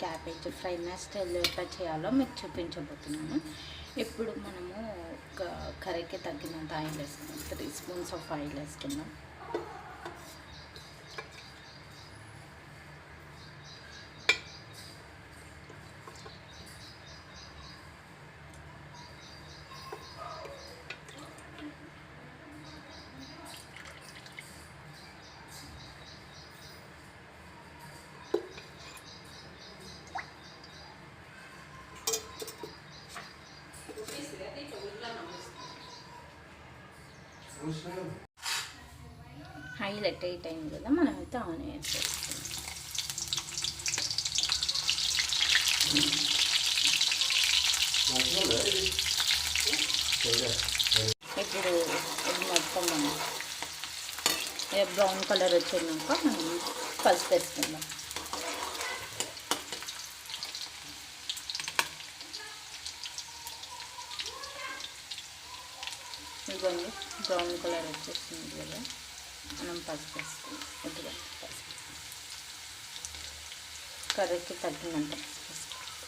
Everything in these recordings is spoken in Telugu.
క్యాబేజ్ ఫ్రై స్టైల్ ఎట్లా చేయాలో మీకు చూపించబోతున్నాను. ఇప్పుడు మనము కర్రీకి తగ్గినంత ఆయిల్ వేసుకున్నాం. 3 స్పూన్స్ ఆఫ్ ఆయిల్ వేసుకున్నాం. హైలైట్ అయింది కదా, మనమైతే ఆనియన్స్ వేస్తాం. ఇప్పుడు ఇది మొత్తం మనం బ్రౌన్ కలర్ వచ్చినాక మనం పసుపు వేసుకుందాం. ఇదిగోండి బ్రౌన్ కలర్ వచ్చేస్తుంది కదా, మనం పసుపు వేసుకుందాం. ఇదిగో పసుపు కర్రీకి తగ్గినంత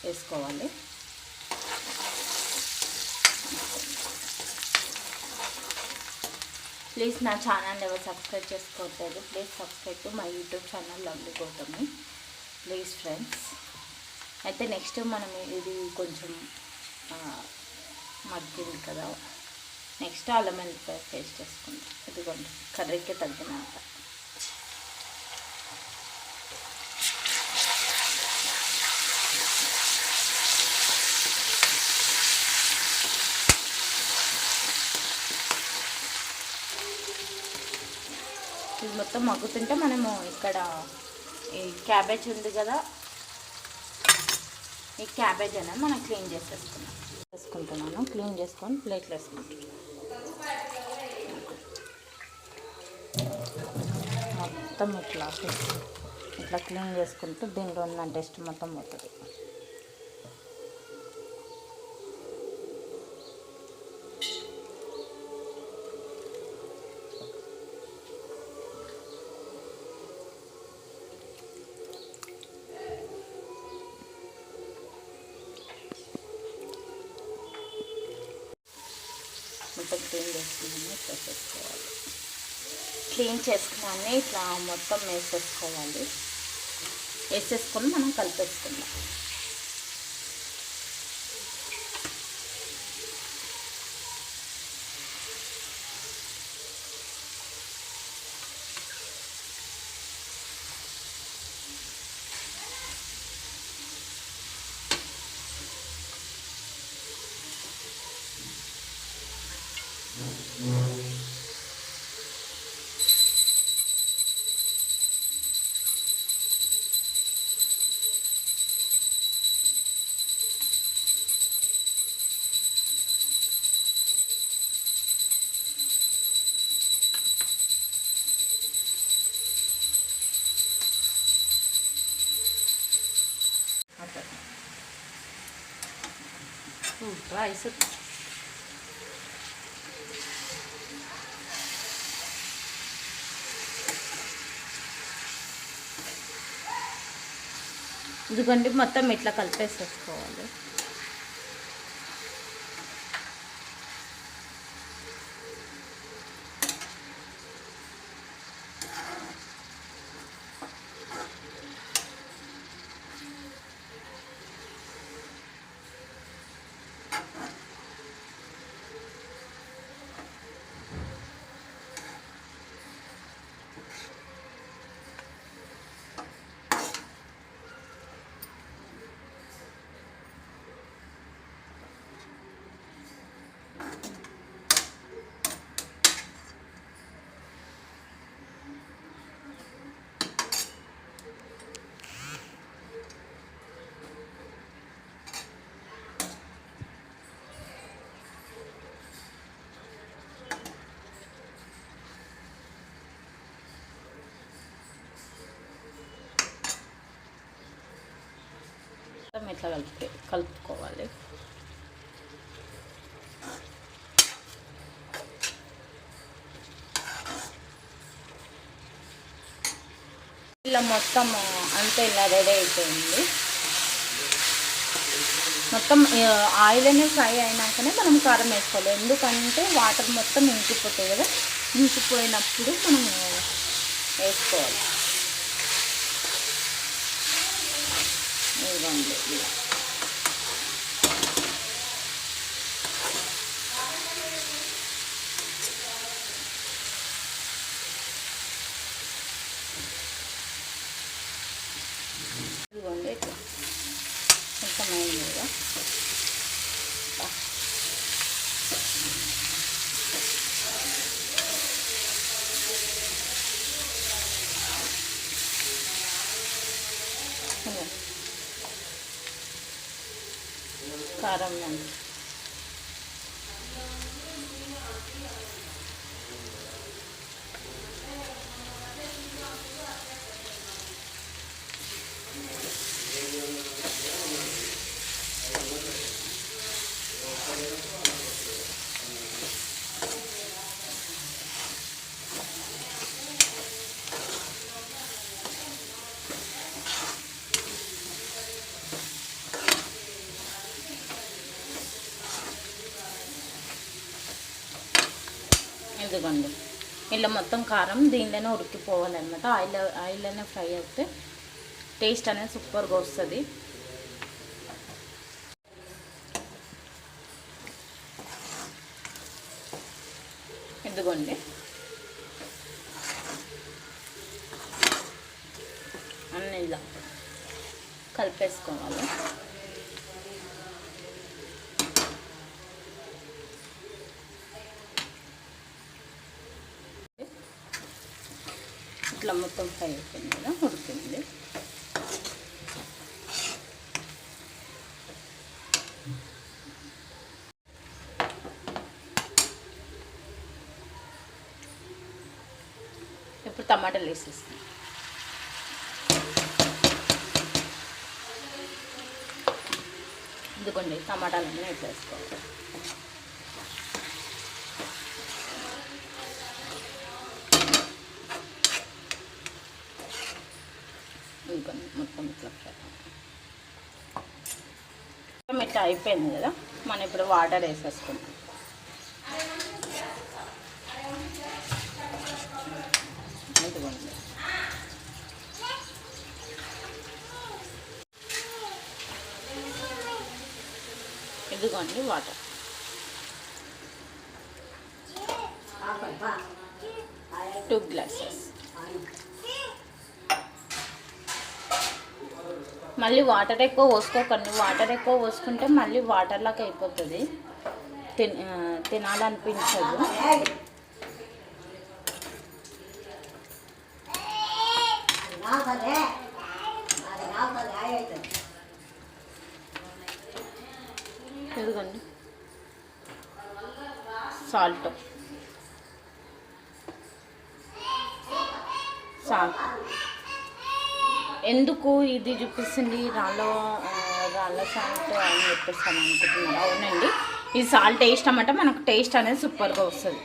వేసుకోవాలి. ప్లీజ్ నా ఛానల్ ఎవరు సబ్స్క్రైబ్ చేసుకోవట్లేదు, please subscribe to my YouTube channel lovely Gautami please friends. అయితే నెక్స్ట్ మనం ఇది కొంచెం మగ్గింది కదా, నెక్స్ట్ అల్లం వెల్లుల్లిపాయ పేస్ట్ వేసుకుంటాం. ఇదిగోండి కర్రీకి తగ్గినంత. ఇది మొత్తం మగ్గుతుంటే మనము ఇక్కడ ఈ క్యాబేజ్ ఉంది కదా, ఈ క్యాబేజ్ అనేది మనం క్లీన్ వేసుకుంటున్నాను. క్లీన్ చేసుకొని ప్లేట్లు వేసుకుంటాను. మొత్తం ఇట్లా క్లీన్ చేసుకుంటూ దీనిలో ఉన్న టెస్ట్ మొత్తం పోతుంది. మొత్తం క్లీన్ చేసుకున్నాను, ఇట్లా చేసుకోవాలి. క్లీన్ చేసుకున్నాను ఇట్లా మొత్తం వేసేసుకోవాలి. వేసేసుకొని మనం కలిపేసుకుందాం. రైస్ ఇదిగోండి మొత్తం ఇట్లా కలిపేసేసుకోవాలి. ఇట్లా కలుపుకోవాలి. ఇలా మొత్తం అంతా ఇలా రెడీ అయిపోయింది. మొత్తం ఆయిల్ అనేది ఫ్రై అయినాకనే మనం కారం వేసుకోవాలి. ఎందుకంటే వాటర్ మొత్తం ఇంకిపోతాయి కదా, ఇంకిపోయినప్పుడు మనం వేసుకోవాలి. ఇదిగోండి ఇదిగోండి ఇట్లా కొంచెం అయింది కదా. కారం ఇదిగోండి ఇలా మొత్తం కారం దీనిలోనే ఉడికిపోవాలన్నమాట. ఆయిల్లోనే ఫ్రై అవుతే టేస్ట్ అనేది సూపర్గా వస్తుంది. ఇదిగోండి అన్నీ ఇలా కలిపేసుకోవాలి. ఇట్లా మొత్తం ఫ్రై అయిపోయింది కదా, ఉడికింది. ఇప్పుడు టమాటాలు వేసేస్తాం. ఇదిగోండి టమాటాలన్నీ ఇట్లా వేసుకోవాలి. మొత్తం ఇట్లా ఇట్లా అయిపోయింది కదా, మనం ఇప్పుడు వాటర్ వేసేసుకుంటాం. ఇదిగోండి ఇదిగోండి వాటర్ 2 glasses. మళ్ళీ వాటర్ ఎక్కువ పోసుకోకండి. వాటర్ ఎక్కువ పోసుకుంటే మళ్ళీ వాటర్ లాగా అయిపోతుంది, తినాలనిపించదు. ఇదిగోండి సాల్ట్ ఎందుకు ఇది చూపిస్తుంది రాళ్ళ సాల్ట్ అని చెప్పేస్తాను అనుకుంటున్నాను. అవునండి, ఈ సాల్ట్ వేసినామంటే మనకు టేస్ట్ అనేది సూపర్గా వస్తుంది.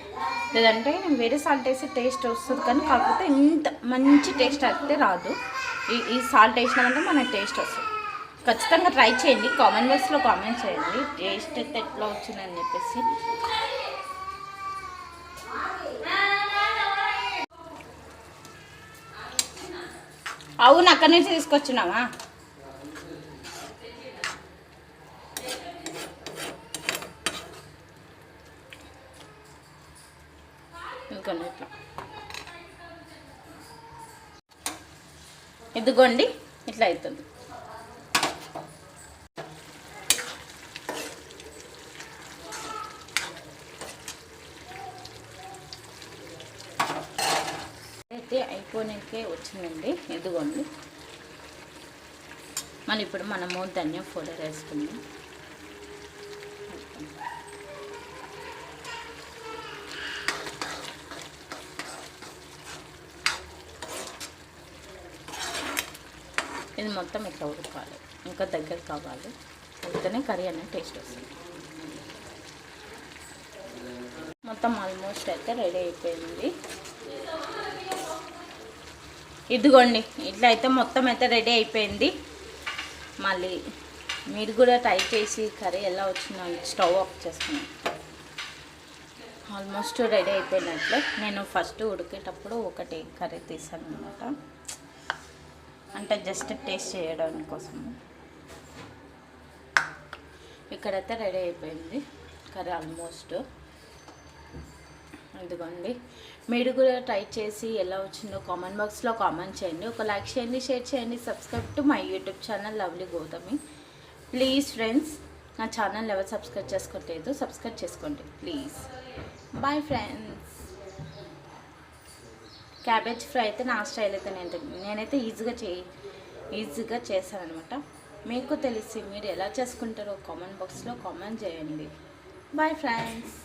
లేదంటే వేరే సాల్ట్ వేసి టేస్ట్ వస్తుంది కానీ కాకపోతే ఇంత మంచి టేస్ట్ అయితే రాదు. ఈ సాల్ట్ వేసినామంటే మనకు టేస్ట్ వస్తుంది. ఖచ్చితంగా ట్రై చేయండి, కామెంట్ బాక్స్లో కామెంట్ చేయండి టేస్ట్ అయితే ఎట్లా వచ్చిందని చెప్పేసి. అవును, అక్కడి నుంచి తీసుకొచ్చినావా? ఇట్లా ఇదిగోండి ఇట్లా అవుతుంది. అయితే అయిపోయినకే వచ్చిందండి. ఇదిగోండి ఇప్పుడు మనము ధనియా పౌడర్ వేసుకుందాం. ఇది మొత్తం ఇట్లా ఉడకాలి, ఇంకా దగ్గర కావాలి, ఉడితేనే కర్రీ అనేది టేస్ట్ వస్తుంది. మొత్తం ఆల్మోస్ట్ అయితే రెడీ అయిపోయింది. ఇదిగోండి ఇట్లా అయితే మొత్తం అయితే రెడీ అయిపోయింది. మళ్ళీ మీరు కూడా ట్రై చేసి కర్రీ ఎలా వచ్చిందో స్టవ్ ఆఫ్ చేసుకున్నాను. ఆల్మోస్ట్ రెడీ అయిపోయినట్లే. నేను ఫస్ట్ ఉడికేటప్పుడు ఒకటి కర్రీ తీసాను అనమాట, అంటే జస్ట్ టేస్ట్ చేయడం కోసం. ఇక్కడైతే రెడీ అయిపోయింది కర్రీ ఆల్మోస్ట్. ఇదిగోండి, మీరు కూడా ట్రై చేసి ఎలా వచ్చిందో కామెంట్ బాక్స్లో కామెంట్ చేయండి. ఒక లైక్ చేయండి, షేర్ చేయండి, subscribe to my YouTube channel lovely Gautami. Please friends, నా ఛానల్ ఎవరు సబ్స్క్రైబ్ చేసుకోవట్లేదు, సబ్స్క్రైబ్ చేసుకోండి please. Bye friends. Cabbage fry అయితే నా స్టైల్ అయితే నేనైతే ఈజీగా చేశాను అనమాట. మీకు తెలిసి మీరు ఎలా చేసుకుంటారో కామెంట్ బాక్స్లో కామెంట్ చేయండి. Bye friends.